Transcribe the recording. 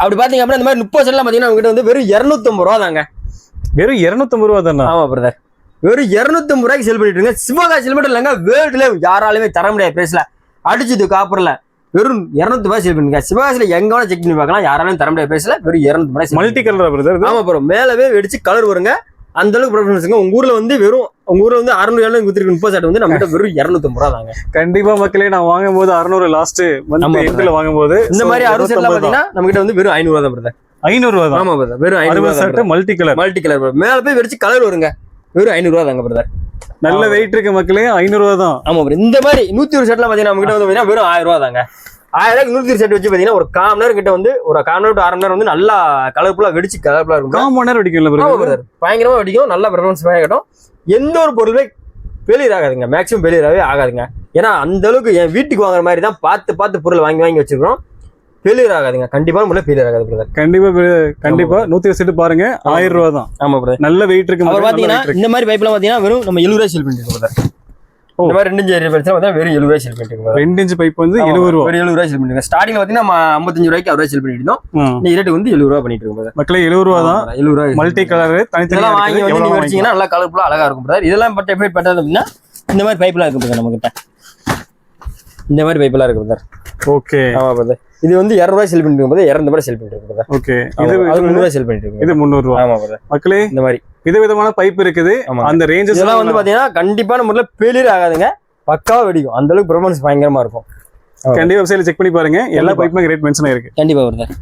அப்படி பாத்தீங்க அப்படின்னா இந்த மாதிரி 30 செட்லாம் பாத்தீங்கன்னா உங்ககிட்ட வந்து வெறும் 250 ரூபா தாங்க. வெறும் 250 ரூபா தானே? ஆமா பிரதர், வெறும் 250 ரூபாய்க்கு செல் பண்ணிட்டு இருங்க. சிவகாசியில் மட்டும் இல்லைங்க, வேர்ல்டுல யாராலுமே தர முடியாது பிரைஸ்ல. அடிச்சது காப்பர்ல வெறும் 200 ரூபாய் செல் பண்ணுங்க. சிவகாசியில எங்க வேணா செக் பண்ணி பார்க்கலாம், யாராலும் தர முடியாது பிரைஸ்ல. வெறும் 200 ரூபாய். Multi colour brother? ஆமா ப்ரோ, மேலவே வெடிச்சு கலர் வருங்க. அந்த அளவுக்கு ப்ரொஃபஷனல்ஸ்ங்க. உங்க ஊர்ல வந்து வெறும் 600 குத்திருக்கு 30 செட் வந்து நம்ம கிட்ட வெறும் 250 ரூபா தாங்க. கண்டிப்பா மக்களே, நான் வாங்கும்போது 600 லாஸ்ட் வந்து எண்ட்ல வாங்கும்போது இந்த மாதிரி 60 செட்லாம் பாத்தீங்கன்னா நம்ம கிட்ட வந்து வெறும் 500 ரூபா தான் பிரதர். 500 ரூபா தான்? ஆமா பிரதர், வெறும் 500 set multi colour. Multi colour மேல போய் வெடிச்சு கலர் வருங்க. வெறும் 500 ரூபா தாங்க பிரதர். நல்ல வெயிட் இருக்கு மக்களே, 500 ரூபா தான். ஆமா பிரதர், இந்த மாதிரி 101 செட்லாம் பாத்தீங்கன்னா நம்ம கிட்ட வந்து பாத்தீங்கன்னா வெறும் 1000 ரூபா தாங்க. 1000 101 செட் வச்சு பாத்தீங்கன்னா ஒரு 1/4 மணி நேரம் கிட்ட வந்து ஒரு 1/4 மணி நேரம் to 1/2 மணி நேரம் வந்து நல்லா கலர்ஃபுல்லா வெடிச்சு கலர்ஃபுல்லா இருக்கும். 1/4 மணி நேரம் வெடிக்கும்ல பிரதர்? பயங்கரமா வெடிக்கும், நல்ல பெர்ஃபார்மன்ஸ் ஆகட்டும். எந்த ஒரு பொருளுமே ஃபெயிலியர் ஆகாதுங்க, மேக்ஸிமம் ஃபெயிலியராகவே ஆகாதுங்க. ஏன்னா அந்த அளவுக்கு என் வீட்டுக்கு வாங்குற மாதிரி தான் பார்த்து பொருள் வாங்கி வச்சிருக்கோம். ஃபெயிலியர் ஆகாதுங்க, கண்டிப்பா முள்ள ஃபெயிலியர் ஆகாது பிரதர். கண்டிப்பா 101 செட் பாருங்க, 1000 ரூபா தான். ஆமா பிரதர், நல்ல வெயிட் இருக்கு. அப்புறம் பாத்தீங்கன்னா இந்த மாதிரி பைப்லாம் பாத்தீங்கன்னா வெறும் நம்ம 70 ரூபாய் செல் பண்ணிட்டு பிரதர். இந்த மாதிரி 2 இன்ச் ஏரியா பைப் பாத்தீங்கன்னா வெறும் 70 ரூபாய் செல் பண்ணிட்டு. 2 இன்ச் பைப் வந்து 70 ரூபாய். வெறும் 70 ரூபாய் செல் பண்ணிட்டு. ஸ்டார்டிங்ல பாத்தீங்கன்னா நம்ம 55 ரூபாய்க்கு அவரே செல் பண்ணிட்டு இருந்தோம். இந்த ரேட் வந்து 70 ரூபாய் பண்ணிட்டு இருக்கோம் பிரதர். மக்களே 70 ரூபாய் தான். 70 ரூபாய் மல்டி கலர் தனித்தனியா வாங்கி வந்து நீங்க வச்சீங்கன்னா நல்லா கலர்ஃபுல்லா அழகா இருக்கும் பிரதர். இதெல்லாம் பட் எப்படி பண்றது அப்படின்னா இந்த மாதிரி பைப்லாம் இருக்கு பிரதர் நம்ம கிட்ட. இந்த மாதிரி பைப்லாம் இருக்கு பிரதர். ஓகே. ஆமா பிரதர், இது வந்து 200 ரூபாய் செல் பண்ணிட்டு இருக்கும்போது 200 ரூபாய் செல் பண்ணிட்டு இருக்கு பிரதர். ஓகே. இது 300 ரூபாய் செல் பண்ணிட்டு இருக்கு. இது 300 ரூபாய். ஆமா பிரதர். மக்களே இந்த மாதிரி விதவிதமான பைப் இருக்குது. அந்த ரேஞ்சஸ் எல்லாம் வந்து பாத்தீங்கன்னா கண்டிப்பான முறையில் ஃபெயிலியர் ஆகாதுங்க, பக்காவா வெடிக்கும். அந்த அளவுக்கு பெர்ஃபார்மன்ஸ் பயங்கரமா இருக்கும். கண்டிப்பா வெப்சைட்ல செக் பண்ணி பாருங்க, எல்லா பைப்புமே ரேட் மென்ஷன் ஆயிருக்கு. கண்டிப்பா பிரதர்.